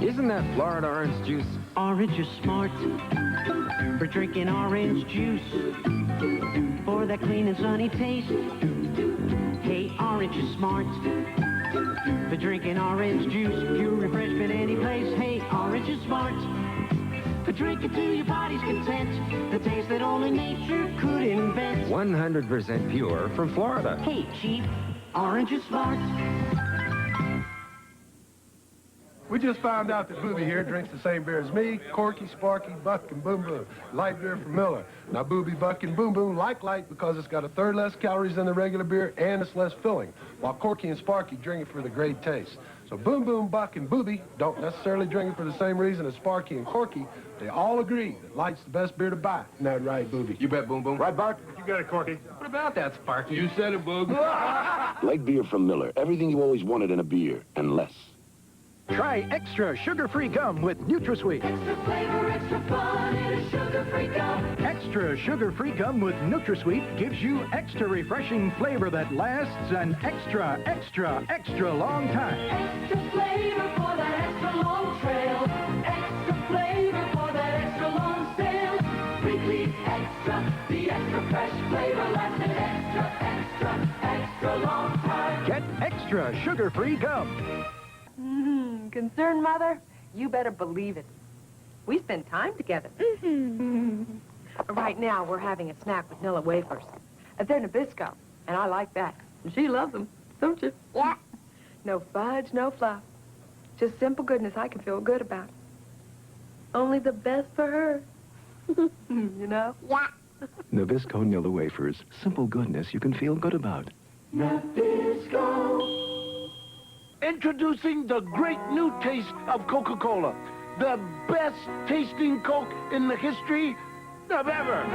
Isn't that Florida orange juice? Orange is smart for drinking orange juice, for that clean and sunny taste. Hey, orange is smart for drinking orange juice, pure refreshment any place. Hey, orange is smart for drinking to your body's content, the taste that only nature could invent. 100% pure from Florida. Hey, Chief, orange is smart. We just found out that Booby here drinks the same beer as me, Corky, Sparky, Buck, and Boom Boom. Light beer from Miller. Now, Booby, Buck, and Boom Boom like light because it's got a third less calories than the regular beer and it's less filling, while Corky and Sparky drink it for the great taste. So Boom Boom, Buck, and Booby don't necessarily drink it for the same reason as Sparky and Corky. They all agree that light's the best beer to buy. Isn't that right, Booby? You bet, Boom Boom. Right, Buck? You got it, Corky. What about that, Sparky? You said it, Boog. Light beer from Miller. Everything you always wanted in a beer, and less. Try extra sugar-free gum with NutraSweet. Extra flavor, extra fun in a sugar-free gum. Extra sugar-free gum with NutraSweet gives you extra refreshing flavor that lasts an extra, extra, extra long time. Extra flavor for that extra long trail. Extra flavor for that extra long sail. Wrigley's Extra, the extra fresh flavor lasts an extra, extra, extra long time. Get extra sugar-free gum. Concerned mother? You better believe it. We spend time together. Right now, we're having a snack with Nilla wafers. They're Nabisco, and I like that. And she loves them, don't you? Yeah. No fudge, no fluff. Just simple goodness I can feel good about. Only the best for her. You know? Yeah. Nabisco Nilla wafers. Simple goodness you can feel good about. Nabisco. Introducing the great new taste of Coca-Cola. The best tasting Coke in the history of ever.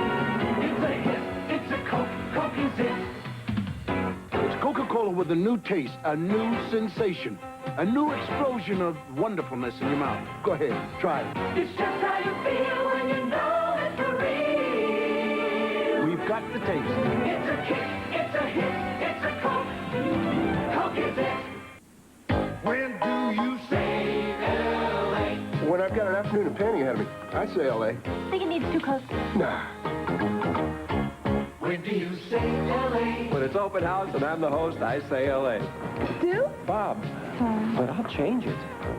It's a hit. It's a Coke. Coke is it. It's Coca-Cola with a new taste, a new sensation, a new explosion of wonderfulness in your mouth. Go ahead, try it. It's just how you feel when you know it's for real. We've got the taste. It's a kick. It's a hit. It's a Coke. Coke is it. When do you Say L.A. When I've got an afternoon of painting ahead of me, I say L.A. Think it needs 2 Cokes. Nah. When do you say L.A.? When it's open house and I'm the host, I say L.A. Do? Bob. But I'll change it.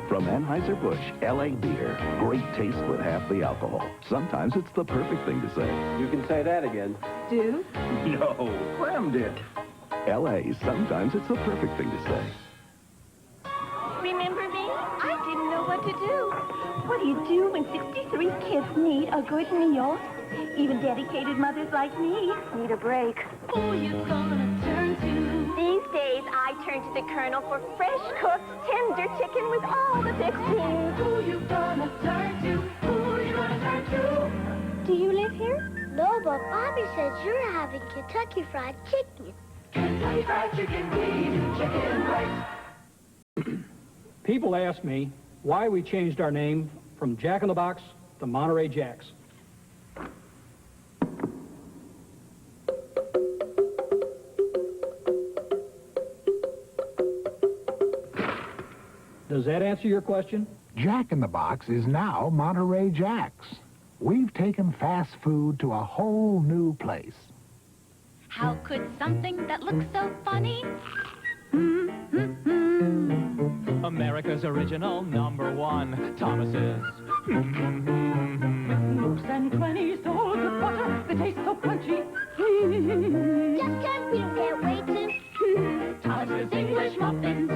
From Anheuser-Busch, L.A. beer. Great taste with half the alcohol. Sometimes it's the perfect thing to say. You can say that again. Do? No, Clem did. L.A. Sometimes it's the perfect thing to say. Remember me? I didn't know what to do. What do you do when 63 kids need a good meal? Even dedicated mothers like me need a break. Who you gonna turn to? These days, I turn to the Colonel for fresh cooked, tender chicken with all the fixings. Who you gonna turn to? Who you gonna turn to? Do you live here? No, but Bobby says you're having Kentucky Fried Chicken. Kentucky Fried Chicken, we do chicken right. People ask me why we changed our name from Jack in the Box to Monterey Jacks. Does that answer your question? Jack in the Box is now Monterey Jacks. We've taken fast food to a whole new place. How could something that looks so funny? America's original #1, Thomas's. Nooks and crannies told with butter, they taste so crunchy. Just 'cause we don't get waiting. Thomas's English muffins.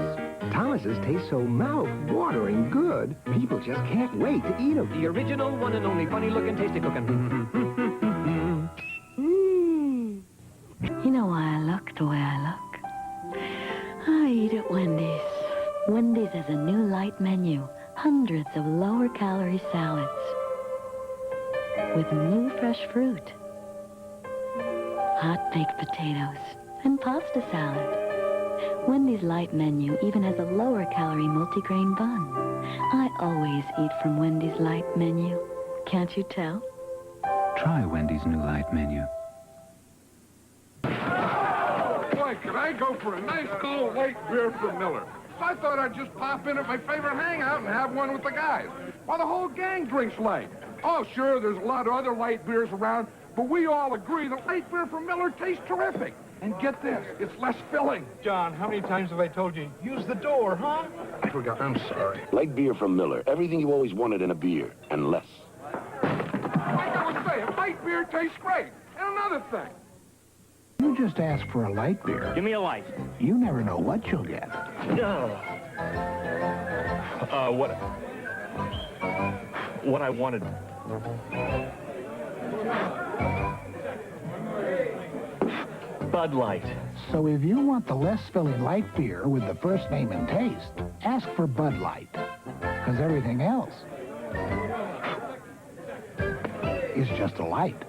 Thomas's taste so mouth-watering good, people just can't wait to eat them. The original one and only funny-looking, tasty cooking. You know why I look the way I look? I eat at Wendy's. Wendy's has a new light menu. Hundreds of lower-calorie salads. With new fresh fruit. Hot baked potatoes. And pasta salad. Wendy's light menu even has a lower-calorie multigrain bun. I always eat from Wendy's light menu. Can't you tell? Try Wendy's new light menu. Boy, could I go for a nice cold light beer from Miller. I thought I'd just pop in at my favorite hangout and have one with the guys. Why, the whole gang drinks light. Oh, sure, there's a lot of other light beers around, but we all agree that light beer from Miller tastes terrific. And get this, it's less filling. John, how many times have I told you, use the door, huh? I forgot, I'm sorry. Light beer from Miller. Everything you always wanted in a beer, and less. Like I was saying, light beer tastes great. And another thing. You just ask for a light beer. Give me a light. You never know what you'll get. What I wanted. Bud Light. So if you want the less filling light beer with the first name and taste, ask for Bud Light. Because everything else is just a light.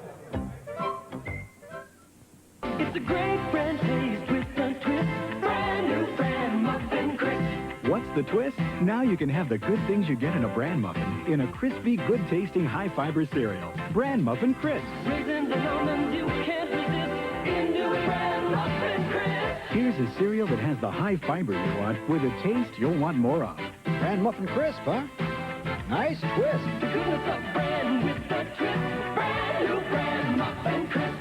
It's a great brand taste with a twist. Brand new Bran Muffin Crisp. What's the twist? Now you can have the good things you get in a bran muffin in a crispy, good-tasting, high-fiber cereal. Bran Muffin Crisp. Raisins and almonds you can't resist in new Bran Muffin Crisp. Here's a cereal that has the high fiber you want with a taste you'll want more of. Bran Muffin Crisp, huh? Nice twist. The goodness of bran with a twist. Brand new Bran Muffin Crisp.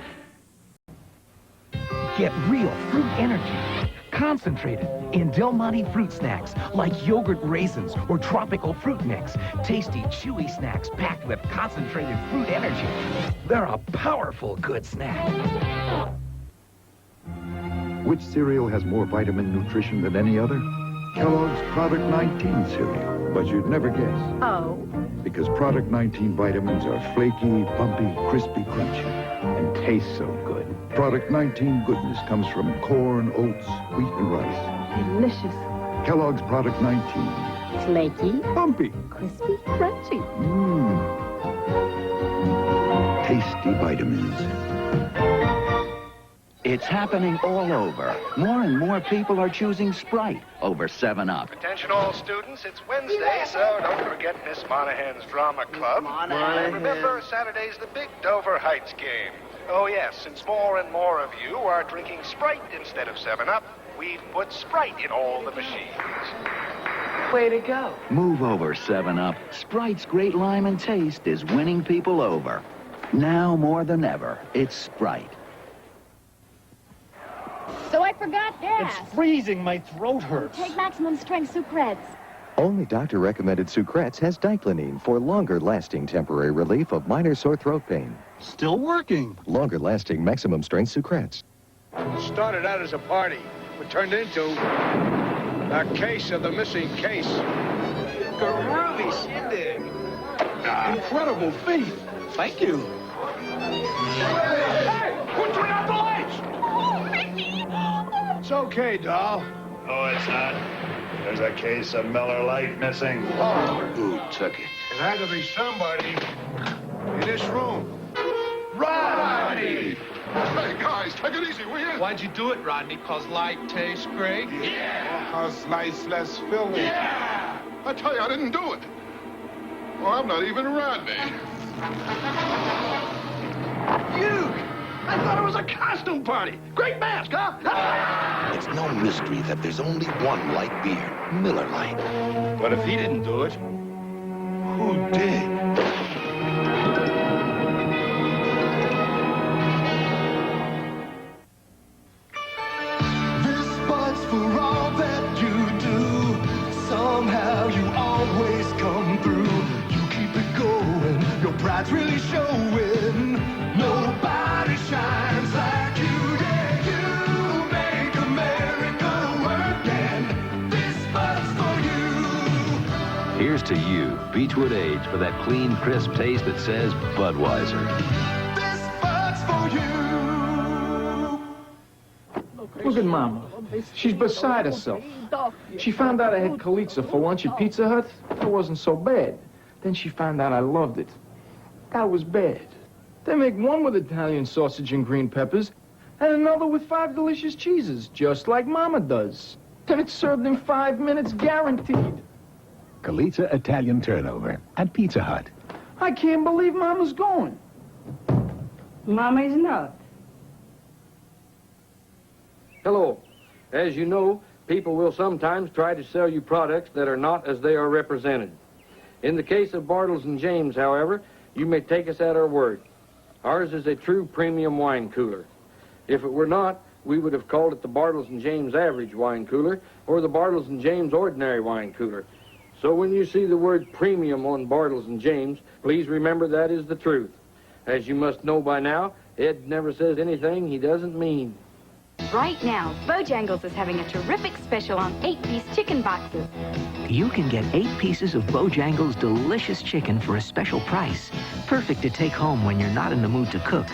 Get real fruit energy, concentrated in Del Monte fruit snacks like yogurt raisins or tropical fruit mix. Tasty, chewy snacks packed with concentrated fruit energy. They're a powerful good snack. Which cereal has more vitamin nutrition than any other? Kellogg's Product 19 cereal, but you'd never guess. Oh? Because Product 19 vitamins are flaky, bumpy, crispy, crunchy, and taste so good. Product 19 goodness comes from corn, oats, wheat, and rice. Delicious. Kellogg's Product 19. Flaky. Bumpy. Crispy. Crunchy. Tasty vitamins. It's happening all over. More and more people are choosing Sprite over 7-Up. Attention all students, it's Wednesday, so don't forget Miss Monahan's Drama Club. And remember, Saturday's the big Dover Heights game. Oh yes, since more and more of you are drinking Sprite instead of 7-Up, we've put Sprite in all the machines. Way to go. Move over, 7-Up. Sprite's great lime and taste is winning people over. Now more than ever, it's Sprite. So I forgot gas. It's freezing. My throat hurts. Take maximum strength Sucrets. Only doctor-recommended Sucrets has diclonine for longer-lasting temporary relief of minor sore throat pain. Still working. Longer-lasting maximum-strength Sucrets. Started out as a party, but turned into a case of the missing case. Groovy shindig. Incredible feat. Thank you. Hey, who turned out the lights? It's okay, doll. Oh, it's not. There's a case of Miller Lite missing. Who took it? It had to be somebody in this room. Rodney! Hey, guys, take it easy, will you? Why'd you do it, Rodney? 'Cause light tastes great? Yeah. 'Cause light's less filling. Yeah. I tell you, I didn't do it. Well, I'm not even Rodney. You! I thought it was a costume party. Great mask, huh? It's no mystery that there's only one light beer, Miller Lite. But if he didn't do it, who did? This bud's for all that you do. Somehow you always come through. You keep it going. Your pride's really showing. Nobody shines like you. Yeah, you make America work, and this bud's for you. Here's to you, Beechwood Age, for that clean, crisp taste that says Budweiser. This bud's for you. Look at Mama. She's beside herself. She found out I had Kalitza for lunch at Pizza Hut. That wasn't so bad. Then she found out I loved it. That was bad. They make one with Italian sausage and green peppers, and another with 5 delicious cheeses, just like Mama does. And it's served in 5 minutes, guaranteed. Kalitza Italian turnover at Pizza Hut. I can't believe Mama's going. Mama is not. Hello. As you know, people will sometimes try to sell you products that are not as they are represented. In the case of Bartles and James, however, you may take us at our word. Ours is a true premium wine cooler. If it were not, we would have called it the Bartles and James Average Wine Cooler or the Bartles and James Ordinary Wine Cooler. So when you see the word premium on Bartles and James, please remember that is the truth. As you must know by now, Ed never says anything he doesn't mean. Right now, Bojangles is having a terrific special on 8-piece chicken boxes. You can get 8 pieces of Bojangles' delicious chicken for a special price. Perfect to take home when you're not in the mood to cook,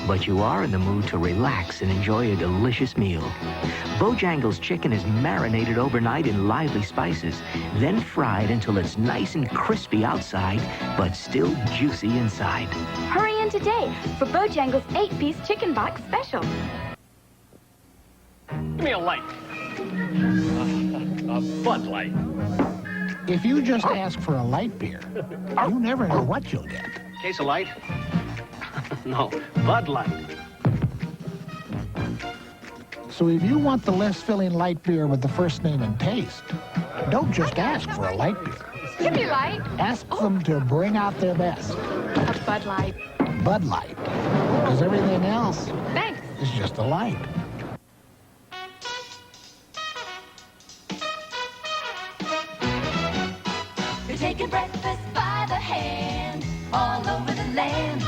but you are in the mood to relax and enjoy a delicious meal. Bojangles' chicken is marinated overnight in lively spices, then fried until it's nice and crispy outside, but still juicy inside. Hurry in today for Bojangles' 8-piece chicken box special. Give me a light. A Bud Light. If you just ask for a light beer, you never know what you'll get. Case of light? No, Bud Light. So if you want the less filling light beer with the first name and taste, don't just ask for a light beer. Give me light. Ask them to bring out their best. A Bud Light. Bud Light. Because everything else Thanks. is just a light. They're taking breakfast by the hand all over the land.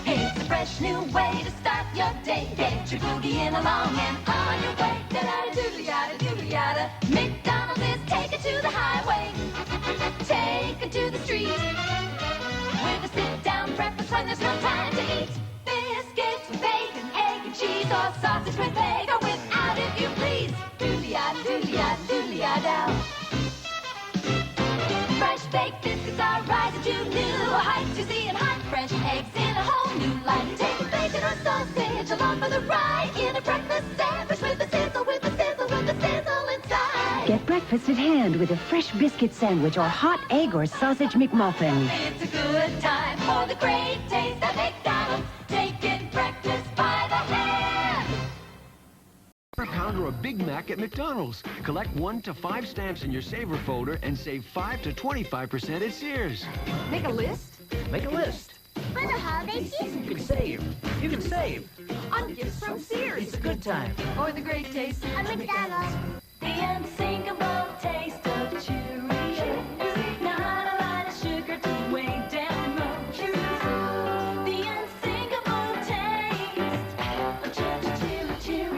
It's a fresh new way to start your day. Get your boogie in along and on your way. Da-da-da-doodly-yada, doodly-yada. McDonald's is taken to the highway, taken to the street, with a sit-down breakfast when there's no time to eat. Biscuits with bacon, egg, and cheese, or sausage with egg, or without, if you please. Doodly-yada, doodly-yada, doodly-yada. Fresh baked biscuits are rising to new heights. You see, and hot fresh eggs in a whole new light. Take a bacon or sausage along for the ride in a breakfast sandwich with a sizzle, with a sizzle, with a sizzle inside. Get breakfast at hand with a fresh biscuit sandwich or hot egg or sausage McMuffin. It's a good time for the great taste of McDonald's. Taking breakfast by the hand. Pound or a Big Mac at McDonald's. Collect 1 to 5 stamps in your Saver folder and save 5 to 25% at Sears. Make a list? Make a list. For the holiday season. You can save. You can save. On gifts from Sears. It's a good time. Or the great taste of McDonald's. The unsinkable taste of Cheerios. Not a lot of sugar to weigh down the Cheerios. The unsinkable taste of Cheerios.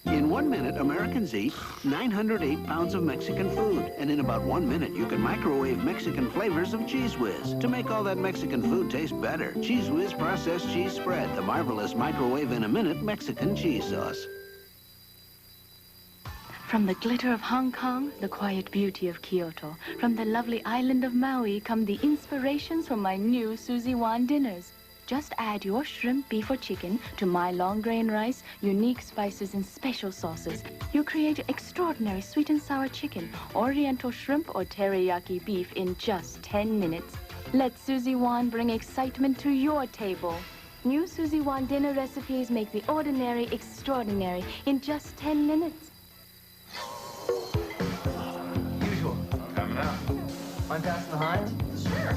In 1 minute, Americans eat 908 pounds of Mexican food. And in about 1 minute, you can microwave Mexican flavors of Cheese Whiz to make all that Mexican food taste better. Cheese Whiz processed cheese spread, the marvelous microwave-in-a-minute Mexican cheese sauce. From the glitter of Hong Kong, the quiet beauty of Kyoto. From the lovely island of Maui come the inspirations from my new Suzy Wan dinners. Just add your shrimp, beef, or chicken to my long grain rice, unique spices, and special sauces. You create extraordinary sweet and sour chicken, oriental shrimp, or teriyaki beef in just 10 minutes. Let Suzy Wan bring excitement to your table. New Suzy Wan dinner recipes make the ordinary extraordinary in just 10 minutes. Usual. Coming up. Mind passing the Heinz? Sure.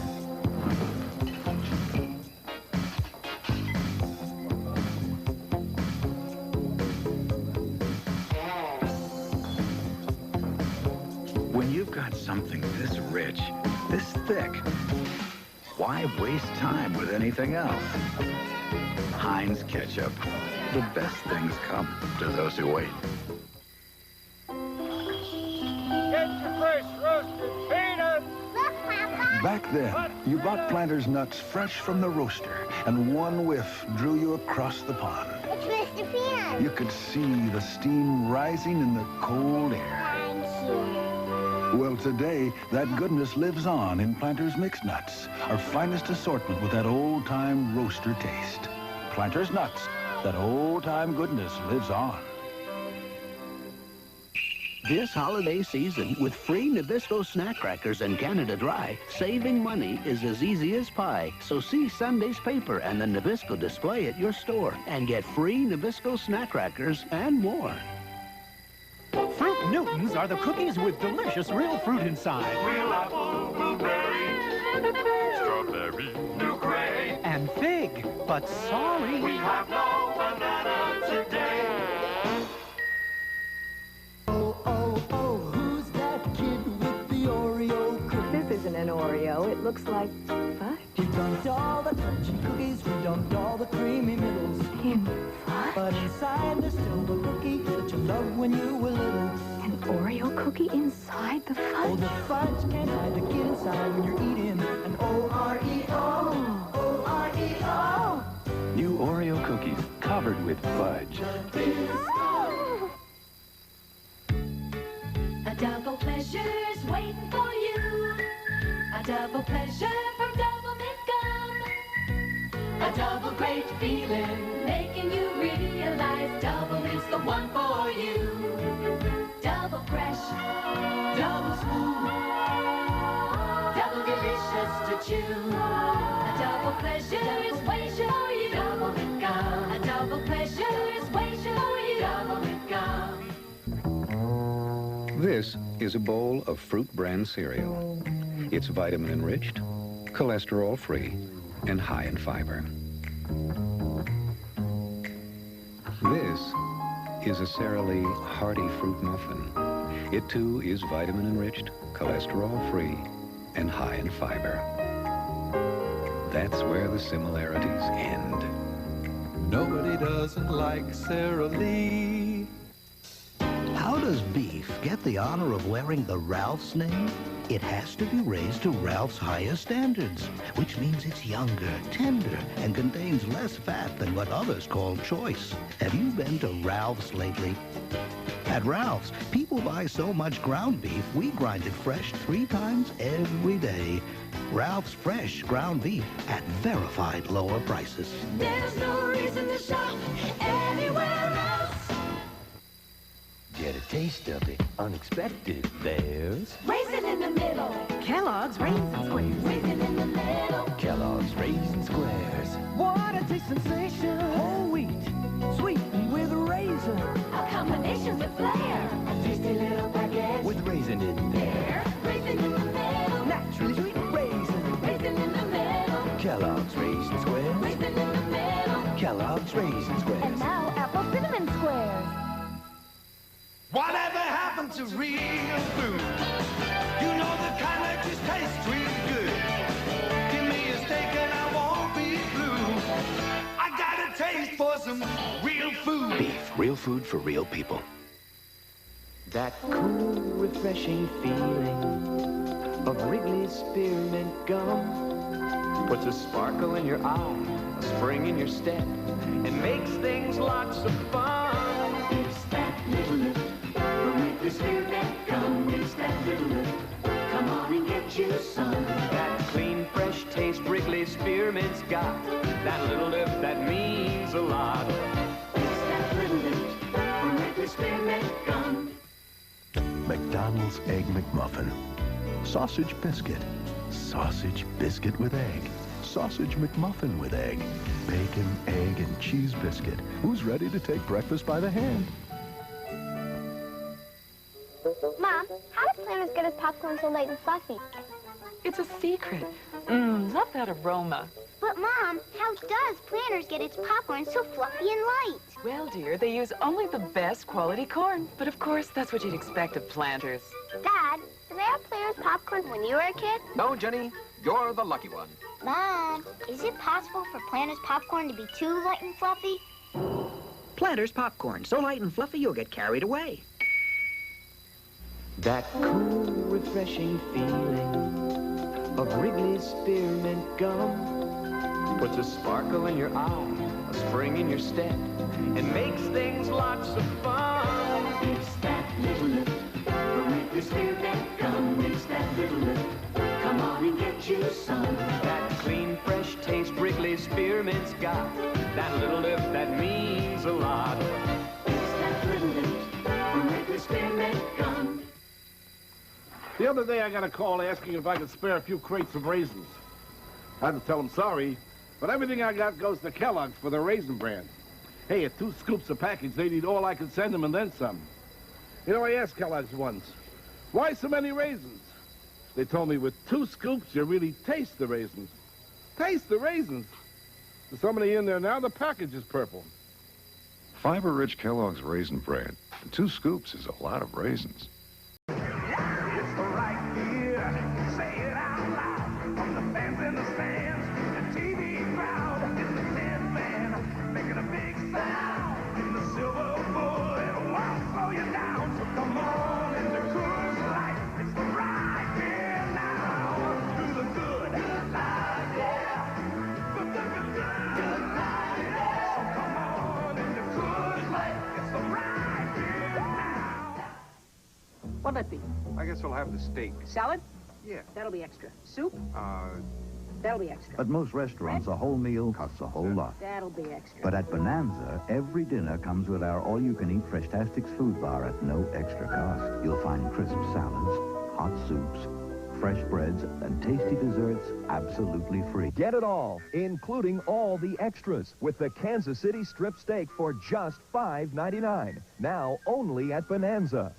When you've got something this rich, this thick, why waste time with anything else? Heinz ketchup. The best things come to those who wait. Get your fresh roasted peanuts! Back then, you bought Planters nuts fresh from the roaster, and one whiff drew you across the pond. It's Mr. Peanut. You could see the steam rising in the cold air. Thank you. Well, today, that goodness lives on in Planters Mixed Nuts, our finest assortment with that old-time roaster taste. Planters Nuts, that old-time goodness lives on. This holiday season, with free Nabisco snack crackers and Canada Dry, saving money is as easy as pie. So see Sunday's paper and the Nabisco display at your store and get free Nabisco snack crackers and more. Newtons are the cookies with delicious real fruit inside. Real apple, blueberry, strawberry, new gray. And fig, but sorry. We have no banana today. Who's that kid with the Oreo cookie? This isn't an Oreo. It looks like fudge. You dumped all the crunchy cookies, we dumped all the creamy middles. In fudge? But inside there's still the cookie that you loved when you were little. An Oreo cookie inside the fudge? Oh, the fudge can't hide the kid inside when you're eating an O-R-E-O. O-R-E-O. New Oreo cookies covered with fudge. A double pleasure's waiting for you. A double pleasure from Double Mint Gum. A double great feeling, making you realize Double Mint's the one for you. Double fresh, double smooth, double delicious to chew. A double pleasure is waiting for you. Double Mint Gum. A double pleasure is waiting for you. Double Mint Gum. This is a bowl of Fruit Brand cereal. It's vitamin-enriched, cholesterol-free, and high in fiber. This is a Sara Lee Hearty Fruit Muffin. It, too, is vitamin-enriched, cholesterol-free, and high in fiber. That's where the similarities end. Nobody doesn't like Sara Lee. How does beef get the honor of wearing the Ralph's name? It has to be raised to Ralph's highest standards, which means it's younger, tender, and contains less fat than what others call choice. Have you been to Ralph's lately? At Ralph's, people buy so much ground beef, we grind it fresh 3 times every day. Ralph's fresh ground beef at verified lower prices. There's no reason to shop anywhere else. Get a taste of the unexpected. There's Raisin in the middle. Kellogg's Raisin Squares. Raisin in the middle. Kellogg's Raisin Squares. What a taste sensation! Whole wheat, sweetened with raisin. A combination with flair. A tasty little package. With raisin in there. Raisin in the middle. Naturally sweet raisin. Raisin in the middle. Kellogg's Raisin Squares. Raisin in the middle. Kellogg's Raisin Squares. And now apple cinnamon squares. Whatever happened to real food? You know the kind that just tastes real good. Give me a steak and I won't be blue. I got a taste for some real food. Beef, real food for real people. That cool, refreshing feeling of Wrigley's Spearmint Gum puts a sparkle in your eye, a spring in your step, and makes things lots of fun. It's that little lift from Wrigley's Spearmint Gum. It's that little lift. Come on and get you some. That clean, fresh taste Wrigley's Spearmint's got. That little lift that means a lot. It's that little lift from Wrigley's Spearmint Gum. McDonald's Egg McMuffin. Sausage biscuit. Sausage biscuit with egg. Sausage McMuffin with egg. Bacon, egg, and cheese biscuit. Who's ready to take breakfast by the hand? Mom, how does Planners get his popcorn so light and fluffy? It's a secret. Love that aroma. But Mom, how does Planners get its popcorn so fluffy and light? Well, dear, they use only the best quality corn. But of course, that's what you'd expect of Planters. Dad, did they have Planners popcorn when you were a kid? No, Jenny, you're the lucky one. Mom, is it possible for Planners popcorn to be too light and fluffy? Planters popcorn, so light and fluffy you'll get carried away. That cool, refreshing feeling of Wrigley's Spearmint Gum puts a sparkle in your eye, a spring in your step, and makes things lots of fun. It's that little lift from Wrigley's Spearmint Gum. It's that little lift. Come on and get you some. That clean, fresh taste Wrigley's Spearmint's got. That little lift that means a lot. It's that little lift from Wrigley's Spearmint Gum. The other day I got a call asking if I could spare a few crates of raisins. I had to tell them sorry, but everything I got goes to Kellogg's for the Raisin brand. Hey, at 2 scoops a package, they'd eat all I could send them and then some. You know, I asked Kellogg's once, why so many raisins? They told me with 2 scoops, you really taste the raisins. Taste the raisins? There's so many in there now, the package is purple. Fiber-rich Kellogg's Raisin Bran. 2 scoops is a lot of raisins. It's the right year. Say it out loud. From the fans in the stands, the TV crowd, it's the Tin Man making a big sound. In the silver bull, it won't slow you down. So come on in the Coors Light. It's the right year now. Do the good life, yeah. But the good life, yeah. So come on in the Coors Light. It's the right year now. What'll that be? I guess we'll have the steak. Salad? Yeah. That'll be extra. Soup? That'll be extra. At most restaurants, a whole meal costs a whole lot. That'll be extra. But at Bonanza, every dinner comes with our all-you-can-eat Freshtastics food bar at no extra cost. You'll find crisp salads, hot soups, fresh breads, and tasty desserts absolutely free. Get it all, including all the extras, with the Kansas City strip steak for just $5.99. Now only at Bonanza.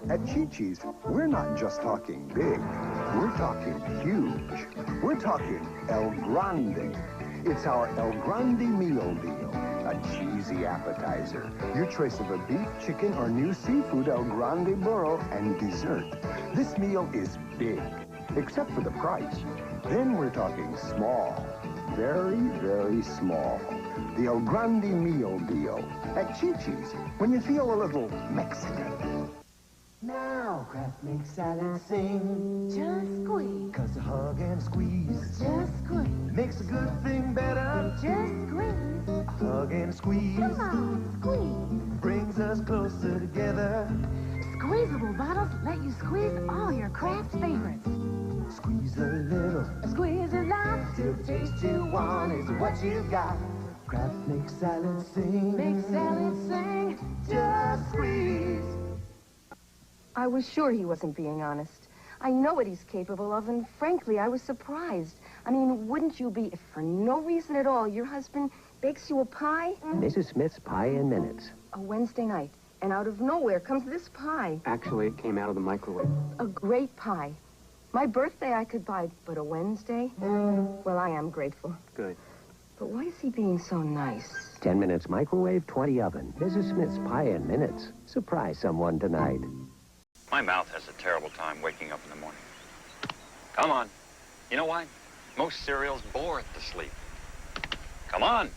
At Chi-Chi's, we're not just talking big, we're talking huge. We're talking El Grande. It's our El Grande meal deal. A cheesy appetizer, your choice of a beef, chicken, or new seafood El Grande burro, and dessert. This meal is big, except for the price. Then we're talking small. Very, very small. The El Grande meal deal. At Chi-Chi's, when you feel a little Mexican. Now, Kraft makes salad sing. Just squeeze. 'Cause a hug and a squeeze. Just squeeze. Makes a good thing better. Just squeeze. A hug and a squeeze. Come on, squeeze. Brings us closer together. Squeezable bottles let you squeeze all your Kraft favorites. Squeeze a little. Squeeze a lot. Till the taste you want is what you got. Kraft makes salad sing. Make salad sing. Just squeeze. I was sure he wasn't being honest. I know what he's capable of, and frankly, I was surprised. I mean, wouldn't you be if for no reason at all your husband bakes you a pie? Mrs. Smith's Pie in Minutes. A Wednesday night, and out of nowhere comes this pie. Actually, it came out of the microwave. A great pie. My birthday I could buy, but a Wednesday? Well, I am grateful. Good. But why is he being so nice? 10 minutes microwave, 20 oven. Mrs. Smith's Pie in Minutes. Surprise someone tonight. My mouth has a terrible time waking up in the morning. Come on. You know why? Most cereals bore it to sleep. Come on.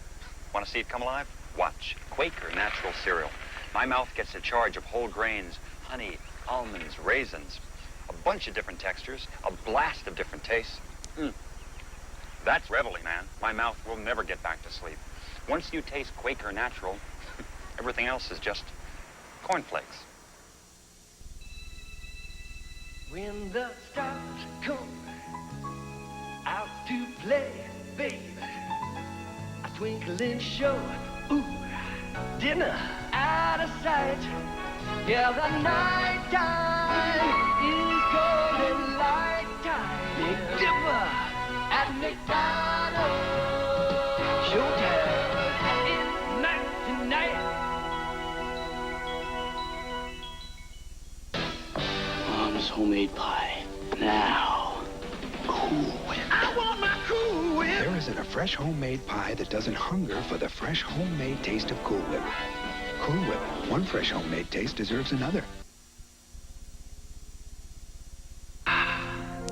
Want to see it come alive? Watch. Quaker Natural Cereal. My mouth gets a charge of whole grains, honey, almonds, raisins, a bunch of different textures, a blast of different tastes. That's reveille, man. My mouth will never get back to sleep. Once you taste Quaker Natural, everything else is just cornflakes. When the stars come out to play, baby, a twinkling show, ooh, dinner out of sight. Yeah, the night time is golden light time. Big Dipper at McDonald's. Showtime is night tonight. Mom's homemade pie. Now, Cool Whip. I want my Cool Whip. There isn't a fresh homemade pie that doesn't hunger for the fresh homemade taste of Cool Whip. Cool Whip. One fresh homemade taste deserves another.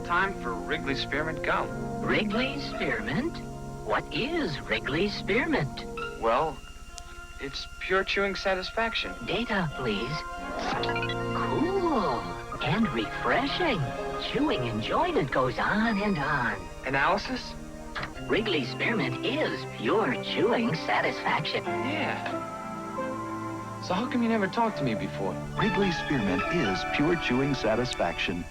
Time for Wrigley Spearmint Gum. Wrigley Spearmint? What is Wrigley Spearmint? Well, it's pure chewing satisfaction. Data, please. Cool and refreshing. Chewing enjoyment goes on and on. Analysis? Wrigley Spearmint is pure chewing satisfaction. Yeah. So how come you never talked to me before? Wrigley Spearmint is pure chewing satisfaction.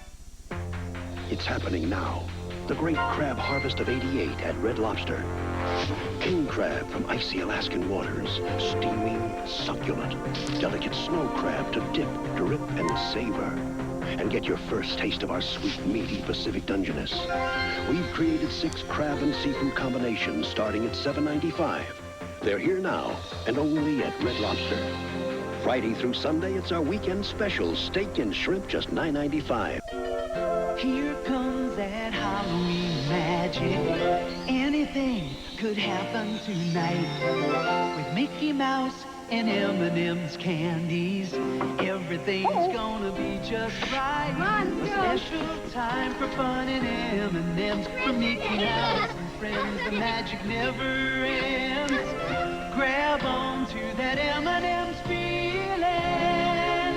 It's happening now. The great crab harvest of '88 at Red Lobster. King crab from icy Alaskan waters. Steaming, succulent. Delicate snow crab to dip, drip, and savor. And get your first taste of our sweet, meaty Pacific Dungeness. We've created 6 crab and seafood combinations starting at $7.95. They're here now, and only at Red Lobster. Friday through Sunday, it's our weekend special. Steak and shrimp, just $9.95. Here comes that Halloween magic. Anything could happen tonight. With Mickey Mouse and M&M's candies, everything's gonna be just right. A special time for fun and M&M's from Mickey Mouse and friends. The magic never ends. Grab on to that M&M's feeling.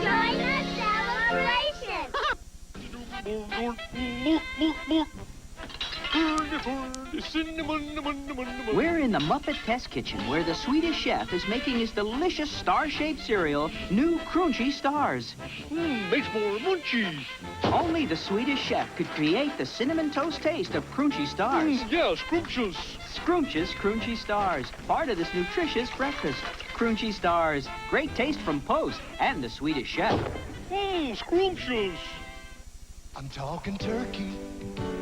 Join the celebration. We're in the Muppet Test Kitchen, where the Swedish chef is making his delicious star-shaped cereal, New Crunchy Stars. Makes more munchies. Only the Swedish chef could create the cinnamon toast taste of Crunchy Stars. Yeah, scrumptious. Scrumptious Crunchy Stars, part of this nutritious breakfast. Crunchy Stars, great taste from Post and the Swedish chef. Scrumptious. I'm talking turkey.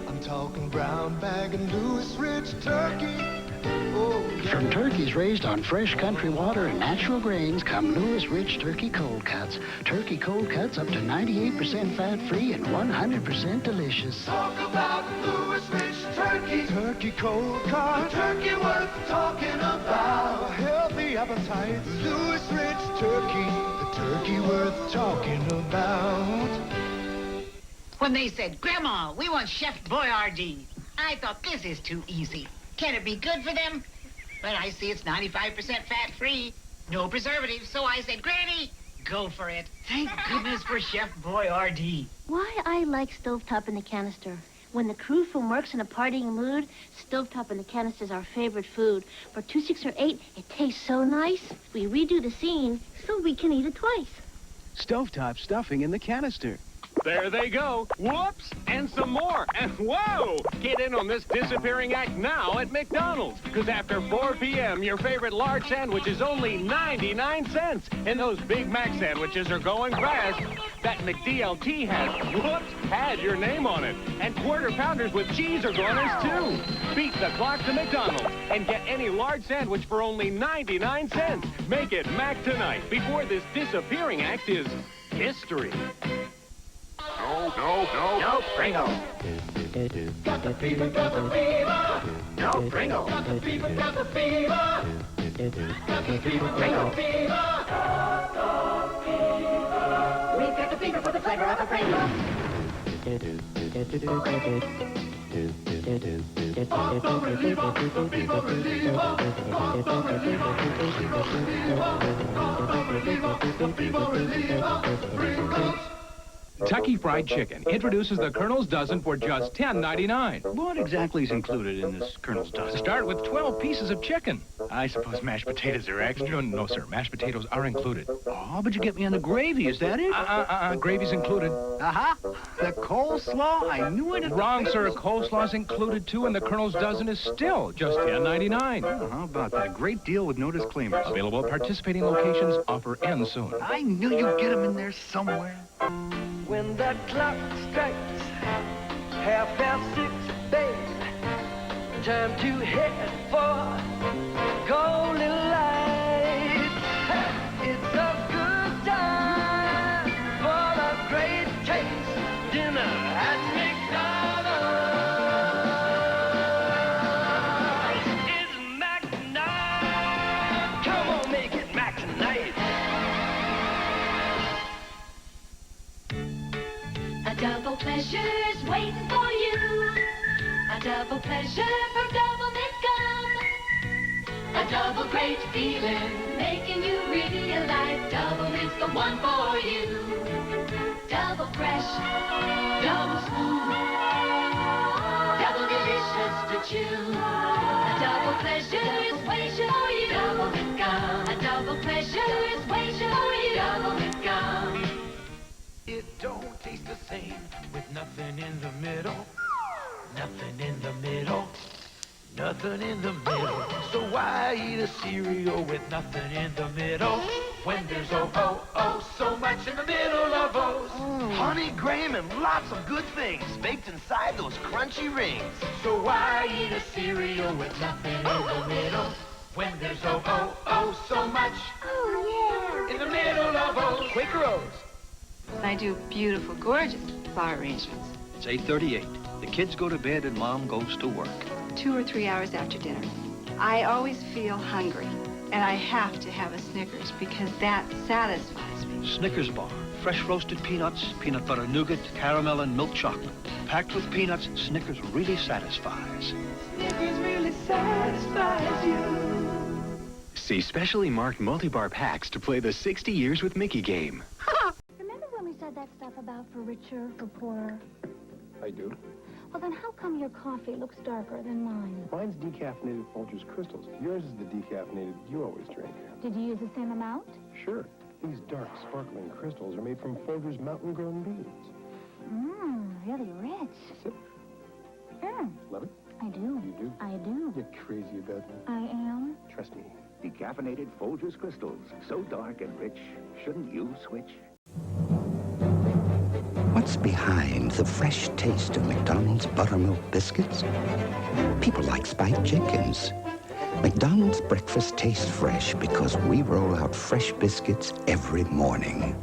I'm talking brown bag and Louis Rich turkey. Oh, yeah. From turkeys raised on fresh country water and natural grains come Louis Rich Turkey Cold Cuts. Turkey Cold Cuts up to 98% fat-free and 100% delicious. Talk about Louis Rich turkey. Turkey Cold Cuts. Turkey worth talking about. A healthy appetite. Louis Rich turkey. The turkey worth talking about. When they said, Grandma, we want Chef Boyardee, I thought, this is too easy. Can it be good for them? But I see it's 95% fat-free, no preservatives, so I said, Granny, go for it. Thank goodness for Chef Boyardee. Why I like stovetop in the canister. When the crew from work's in a partying mood, stovetop in the canister is our favorite food. For 2, 6, or 8, it tastes so nice. We redo the scene so we can eat it twice. Stovetop stuffing in the canister. There they go. Whoops! And some more. And whoa! Get in on this disappearing act now at McDonald's. Because after 4 p.m., your favorite large sandwich is only 99 cents. And those Big Mac sandwiches are going fast. That McDLT has, whoops, had your name on it. And quarter pounders with cheese are goners, too. Beat the clock to McDonald's and get any large sandwich for only 99 cents. Make it Mac tonight before this disappearing act is history. No, Pringle. Got the fever, got the fever. No, Pringle. Got the fever, got the fever. Got the fever, Pringle. We've got the fever for the flavor of a Pringle. Kentucky Fried Chicken introduces the Colonel's Dozen for just $10.99. What exactly is included in this Colonel's Dozen? Start with 12 pieces of chicken. I suppose mashed potatoes are extra. No, sir. Mashed potatoes are included. Oh, but you get me on the gravy. Is that it? Gravy's included. The coleslaw? I knew it. Wrong, sir. Coleslaw's included, too, and the Colonel's Dozen is still just $10.99. Oh, how about that? A great deal with no disclaimers. Available at participating locations. Offer ends soon. I knew you'd get them in there somewhere. When that clock strikes 6:30, babe, time to head for golden light. It's a good time for a great taste dinner at McDonald's. It's Mac night. Come on, make it Mac tonight. A double pleasure's waiting for you. A double pleasure for double gum. A double great feeling, making you realize double is the one for you. Double fresh, double smooth, double delicious to chew. A double pleasure is waiting for you. Double gum. A double pleasure is waiting for you. Double gum. It don't taste the same with nothing in the middle. Nothing in the middle. Nothing in the middle. So why eat a cereal with nothing in the middle when there's so much in the middle of O's? Honey, graham, and lots of good things baked inside those crunchy rings. So why eat a cereal with nothing in the middle when there's so much? Oh, yeah. in the middle of O's. Quaker O's. I do beautiful, gorgeous flower arrangements. It's 8:38. The kids go to bed and Mom goes to work. 2 or 3 hours after dinner. I always feel hungry, and I have to have a Snickers because that satisfies me. Snickers bar. Fresh roasted peanuts, peanut butter nougat, caramel, and milk chocolate. Packed with peanuts, Snickers really satisfies. Snickers really satisfies you. See specially marked multi-bar packs to play the 60 Years with Mickey game. Remember when we said that stuff about for richer, for poorer? I do. Well, then how come your coffee looks darker than mine? Mine's decaffeinated Folgers Crystals. Yours is the decaffeinated you always drink. Did you use the same amount? Sure. These dark, sparkling crystals are made from Folgers mountain-grown beans. Mmm, really rich. Sip. Love it? I do. You do? I do. You're crazy about me. I am. Trust me. Decaffeinated Folgers Crystals. So dark and rich. Shouldn't you switch? What's behind the fresh taste of McDonald's buttermilk biscuits? People like Spike Jenkins. McDonald's breakfast tastes fresh because we roll out fresh biscuits every morning.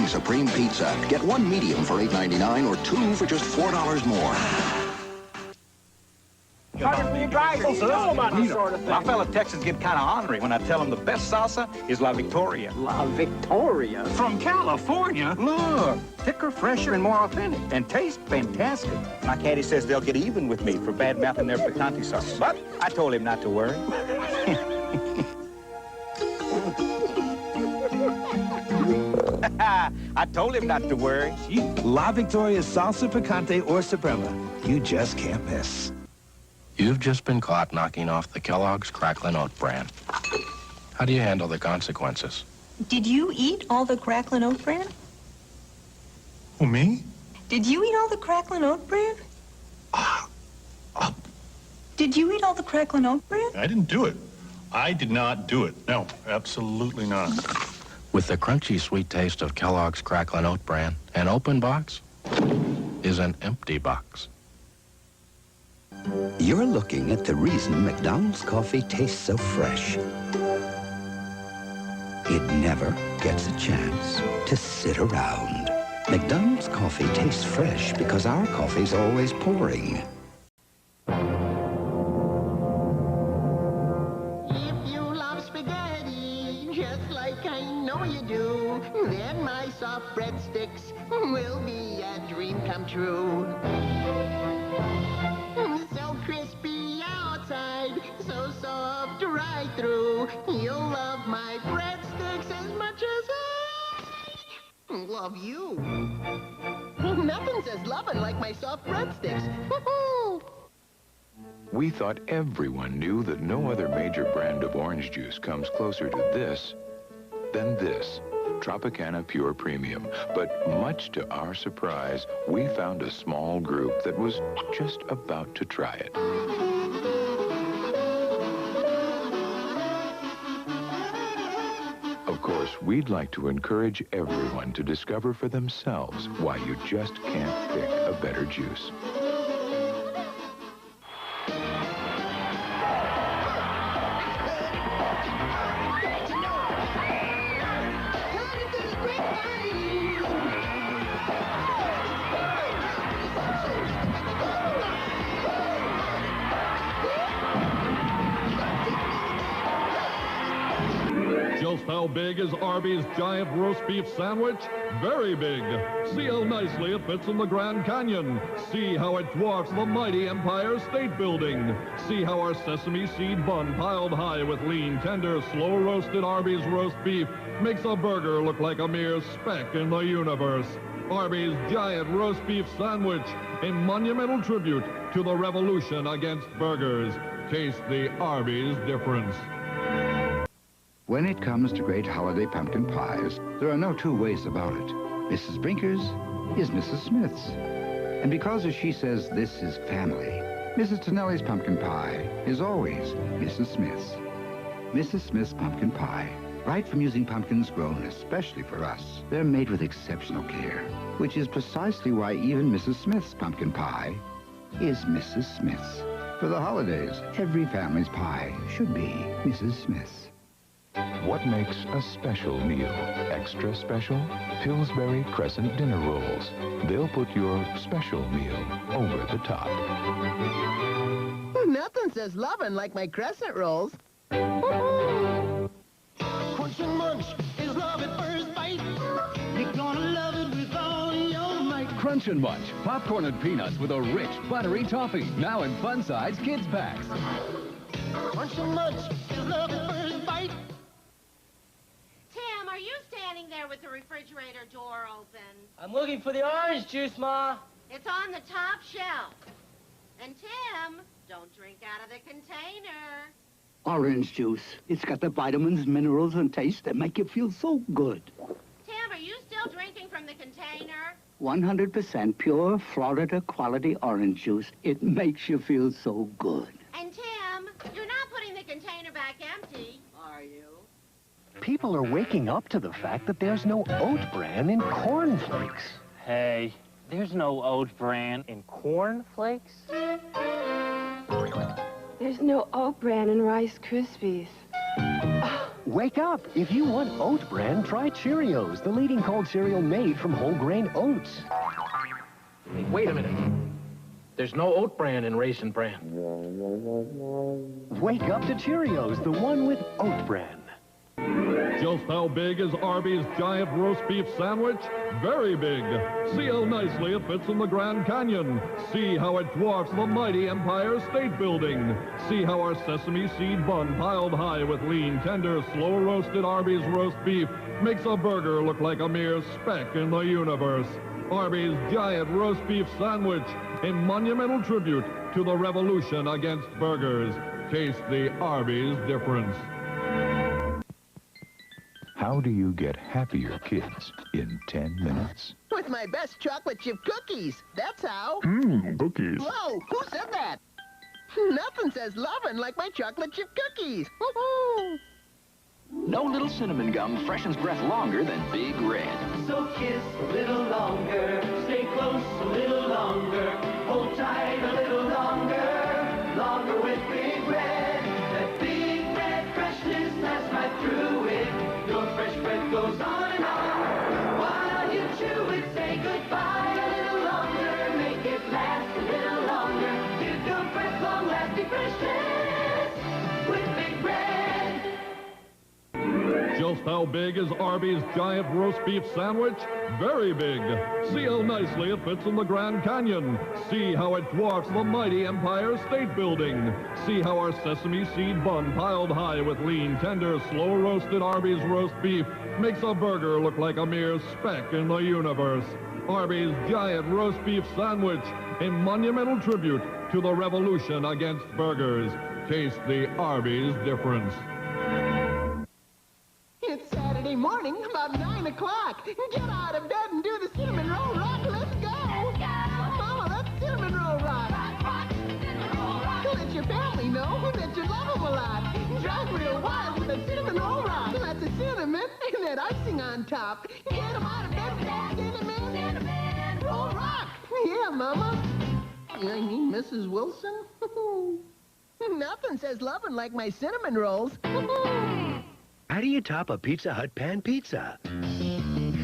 Supreme Pizza. Get one medium for $8.99 or two for just $4 more. My fellow Texans get kind of ornery when I tell them the best salsa is La Victoria. La Victoria? From California. Look, thicker, fresher, and more authentic. And taste fantastic. My caddy says they'll get even with me for bad-mouthing their picante sauce. But I told him not to worry. I told him not to worry. La Victoria Salsa Picante or Suprema. You just can't miss. You've just been caught knocking off the Kellogg's Cracklin' Oat Bran. How do you handle the consequences? Did you eat all the Cracklin' Oat Bran? Who, me? Did you eat all the Cracklin' Oat Bran? Did you eat all the Cracklin' Oat Bran? I didn't do it. I did not do it. No, absolutely not. With the crunchy sweet taste of Kellogg's Cracklin' Oat Bran, an open box is an empty box. You're looking at the reason McDonald's coffee tastes so fresh. It never gets a chance to sit around. McDonald's coffee tastes fresh because our coffee's always pouring. Then my soft breadsticks will be a dream come true. So crispy outside, so soft right through. You'll love my breadsticks as much as I love you. Nothing says lovin' like my soft breadsticks. We thought everyone knew that no other major brand of orange juice comes closer to this than this. Tropicana Pure Premium. But much to our surprise, we found a small group that was just about to try it. Of course, we'd like to encourage everyone to discover for themselves why you just can't pick a better juice. Just how big is Arby's giant roast beef sandwich? Very big. See how nicely it fits in the Grand Canyon. See how it dwarfs the mighty Empire State Building. See how our sesame seed bun piled high with lean, tender, slow-roasted Arby's roast beef makes a burger look like a mere speck in the universe. Arby's giant roast beef sandwich in monumental tribute to the revolution against burgers. Taste the Arby's difference. When it comes to great holiday pumpkin pies, there are no two ways about it. Mrs. Brinker's is Mrs. Smith's. And because, as she says, this is family, Mrs. Tonelli's pumpkin pie is always Mrs. Smith's. Mrs. Smith's pumpkin pie. Right from using pumpkins grown especially for us, they're made with exceptional care, which is precisely why even Mrs. Smith's pumpkin pie is Mrs. Smith's. For the holidays, every family's pie should be Mrs. Smith's. What makes a special meal extra special? Pillsbury Crescent Dinner Rolls. They'll put your special meal over the top. Nothing says lovin' like my crescent rolls. Crunch and munch is love at first bite. You're gonna love it with all your might. Crunch and Munch, popcorn and peanuts with a rich, buttery toffee. Now in fun-size kids packs. Crunch and munch is love at first bite. Tim, are you standing there with the refrigerator door open? I'm looking for the orange juice, Ma. It's on the top shelf. And Tim, don't drink out of the container. Orange juice. It's got the vitamins, minerals, and taste that make you feel so good. Tim, are you still drinking from the container? 100% pure Florida quality orange juice. It makes you feel so good. And Tim, you're not putting the container back empty, are you? People are waking up to the fact that there's no oat bran in cornflakes. Hey, there's no oat bran in cornflakes? There's no oat bran in Rice Krispies. Wake up! If you want oat bran, try Cheerios, the leading cold cereal made from whole grain oats. Hey, wait a minute. There's no oat bran in Raisin Bran. Wake up to Cheerios, the one with oat bran. Just how big is Arby's giant roast beef sandwich? Very big. See how nicely it fits in the Grand Canyon. See how it dwarfs the mighty Empire State Building. See how our sesame seed bun piled high with lean, tender, slow-roasted Arby's roast beef makes a burger look like a mere speck in the universe. Arby's giant roast beef sandwich, in monumental tribute to the revolution against burgers. Taste the Arby's difference. How do you get happier kids in 10 minutes? With my best chocolate chip cookies. That's how. Cookies. Whoa, who said that? Nothing says lovin' like my chocolate chip cookies. Woo-hoo. No little cinnamon gum freshens breath longer than Big Red. So kiss a little longer, stay close a little longer, hold tight a little longer, longer with Big Red. That Big Red freshness that's right through it. Your fresh breath goes on and on. While you chew it, say goodbye a little longer, make it last a little longer. Give your breath long-lasting freshness with Big Red. Just how big is Arby's giant roast beef sandwich? Very big. See how nicely it fits in the Grand Canyon. See how it dwarfs the mighty Empire State Building. See how our sesame seed bun piled high with lean, tender, slow-roasted Arby's roast beef makes a burger look like a mere speck in the universe. Arby's giant roast beef sandwich, in monumental tribute to the revolution against burgers. Taste the Arby's difference. It's Saturday morning, about 9 o'clock. Get out of bed and do the cinnamon roll rock. Let's go. Mama, that's cinnamon roll rock. Let your family know that you love them a lot. Drive real wild with a cinnamon roll rock. That's a cinnamon and that icing on top. Get them out of bed with that cinnamon roll rock. Yeah, Mama. I mean, Mrs. Wilson. Nothing says lovin' like my cinnamon rolls. How do you top a Pizza Hut pan pizza?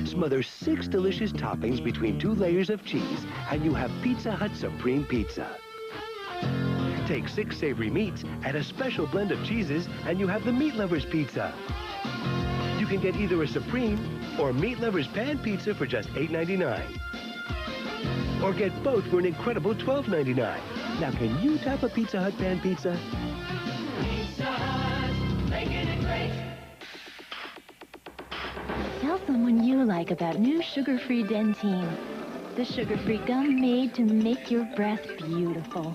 Smother 6 delicious toppings between 2 layers of cheese, and you have Pizza Hut Supreme Pizza. Take 6 savory meats, add a special blend of cheeses, and you have the Meat Lovers Pizza. You can get either a Supreme or Meat Lovers Pan Pizza for just $8.99. Or get both for an incredible $12.99. Now, can you top a Pizza Hut pan pizza? Pizza Hut, making it great. Tell someone you like about new sugar-free Dentine. The sugar-free gum made to make your breath beautiful.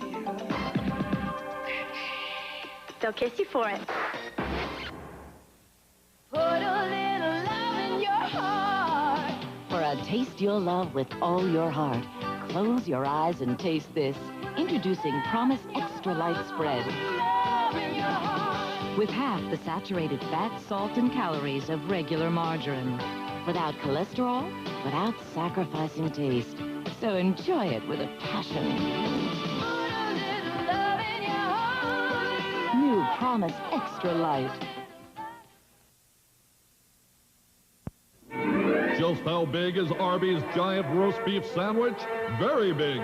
They'll kiss you for it. Put a little love in your heart. For a taste you'll love with all your heart. Close your eyes and taste this. Introducing Promise Extra Light Spread. With half the saturated fat, salt, and calories of regular margarine. Without cholesterol, without sacrificing taste. So enjoy it with a passion. New Promise Extra Light. Just how big is Arby's giant roast beef sandwich? Very big.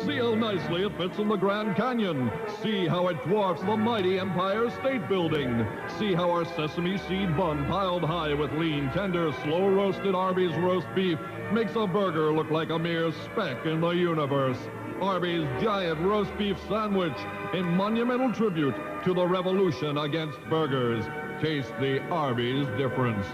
See how nicely it fits in the Grand Canyon. See how it dwarfs the mighty Empire State Building. See how our sesame seed bun piled high with lean, tender, slow-roasted Arby's roast beef makes a burger look like a mere speck in the universe. Arby's giant roast beef sandwich, in monumental tribute to the revolution against burgers. Taste the Arby's difference.